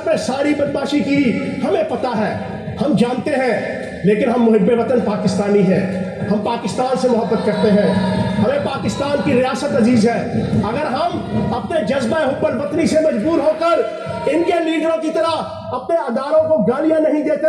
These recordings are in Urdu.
پہ ساری بدماشی کی ہمیں پتہ ہے، ہم جانتے ہیں، لیکن ہم محب وطن پاکستانی ہیں، ہم پاکستان سے محبت کرتے ہیں، ہمیں پاکستان کی ریاست عزیز ہے۔ اگر ہم اپنے جذبہ حب الوطنی سے مجبور ہو کر ان کے لیڈروں کی طرح اپنے اداروں کو گالیاں نہیں دیتے،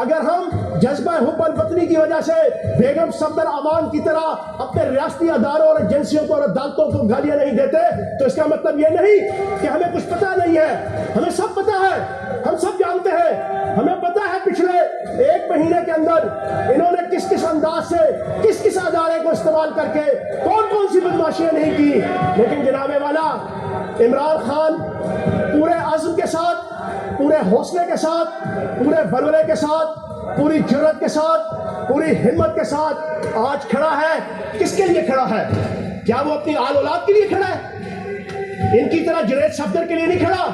اگر ہم جذبہ حب الوطنی کی وجہ سے بیگم صفدر امان کی طرح اپنے ریاستی اداروں اور ایجنسیوں کو اور عدالتوں کو گالیاں نہیں دیتے، تو اس کا مطلب یہ نہیں کہ ہمیں کچھ پتہ نہیں ہے۔ ہمیں سب پتہ ہے، ہم سب جانتے ہیں، ہمیں پتہ ہے پچھلے 1 مہینے کے اندر انہوں نے کس کس انداز سے کس کس ادارے کو استعمال کر کے کون کون سی بدماشیاں نہیں کی۔ لیکن جناب والا، عمران خان پورے عزم کے ساتھ، پورے حوصلے کے ساتھ، پورے ولولے کے ساتھ، پوری جرأت کے ساتھ، پوری ہمت کے ساتھ آج کھڑا ہے۔ کس کے لیے کھڑا ہے؟ کیا وہ اپنی آل اولاد کے لیے کھڑا ہے؟ ان کی طرح جنید صفدر کے لیے نہیں کھڑا،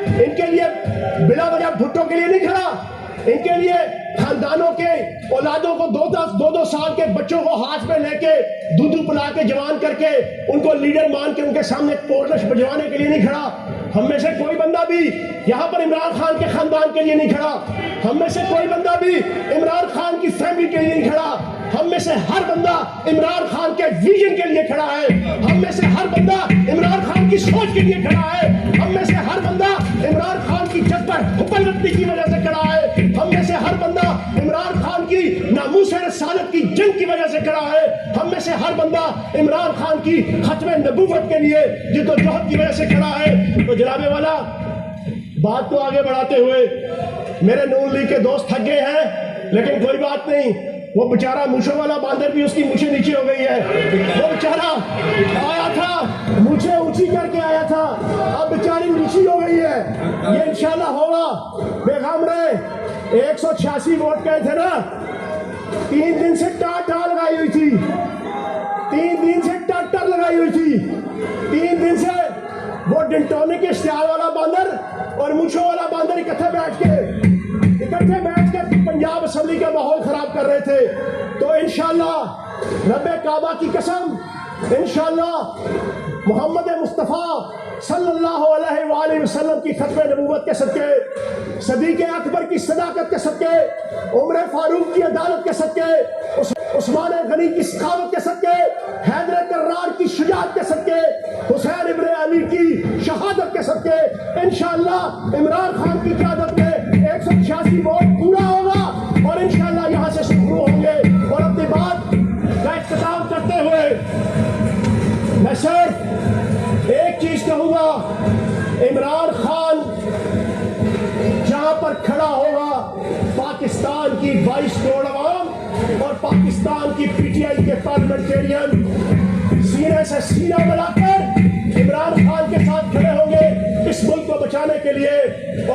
ان کے لیے بلا وجہ بھٹو کے لیے نہیں کھڑا، ان کے لیے خاندانوں کے اولادوں کو 2 سال کے بچوں کو ہاتھ میں لے کے دودھ پلا کے جوان کر کے ان کو لیڈر مان کے ان کے سامنے پورنش بجوانے کے لیے نہیں کھڑا۔ ہم میں سے کوئی بندہ بھی یہاں پر عمران خان کے خاندان کے لیے نہیں کھڑا، ہم میں سے کوئی بندہ بھی عمران خان کی فیملی کے لیے نہیں کھڑا، ہم میں سے ہر بندہ عمران خان کے ویژن کے لیے کھڑا ہے، ہم میں سے ہر بندہ عمران خان کی سوچ کے لیے کھڑا ہے، ہم میں سے ہر بندہ عمران خان کی جذبہ حب الوطنی کی وجہ سے کھڑا ہے، ہم میں سے ہر بندہ عمران خان کی ناموس رسالت کی جنگ کی وجہ سے کھڑا ہے، ہم میں سے ہر بندہ عمران خان کی ختم نبوت کے لیے جدوجہد کی وجہ سے کھڑا ہے۔ تو جناب والا، بات کو آگے بڑھاتے ہوئے میرے نون لیگ کے دوست تھک گئے ہیں، لیکن کوئی بات نہیں، وہ بیچارہ مونچھوں والا باندر بھی اس کی مونچھیں نیچے ہو گئی ہے، وہ بیچارہ آیا تھا مونچھیں اونچی کر کے آیا تھا، اب بیچاری نیچی ہو گئی ہے، یہ انشاءاللہ ہوگا۔ بیگم رے 186 ووٹ گئے تھے نا، 3 دن سے ٹار لگائی ہوئی تھی، 3 دن سے ٹر لگائی ہوئی تھی، 3 دن سے وہ ڈنٹونی کے اشتہار والا باندر اور مونچھوں والا باندر اکٹھے بیٹھ کے پنجاب اسمبلی کا ماحول خراب کر رہے تھے۔ تو انشاءاللہ رب کعبہ کی قسم، انشاءاللہ محمد مصطفیٰ صلی اللہ علیہ وآلہ وسلم کی ختم نبوت کے صدقے، صدیق اکبر کی صداقت کے صدقے، عمر فاروق کی عدالت کے صدقے، عثمان غنی کی سخاوت کے صدقے، حیدر کرار کی شجاعت کے صدقے، حسین ابن علی کی شہادت کے صدقے انشاءاللہ عمران خان کی قیادت میں 186 ووٹ پورا ہوگا اور انشاءاللہ یہاں سے شروع ہوں گے۔ اور اپنی بات کا اختتام کرتے ہوئے میں صرف ایک چیز کہوں گا، عمران خان جہاں پر کھڑا ہوگا، پاکستان کی 22 کروڑ عوام اور پاکستان کی پی ٹی آئی کے پارلیمنٹیرین سینے سے سینہ ملا کر عمران خان کے ساتھ کھڑے ہوں گے اس ملک کو بچانے کے لیے۔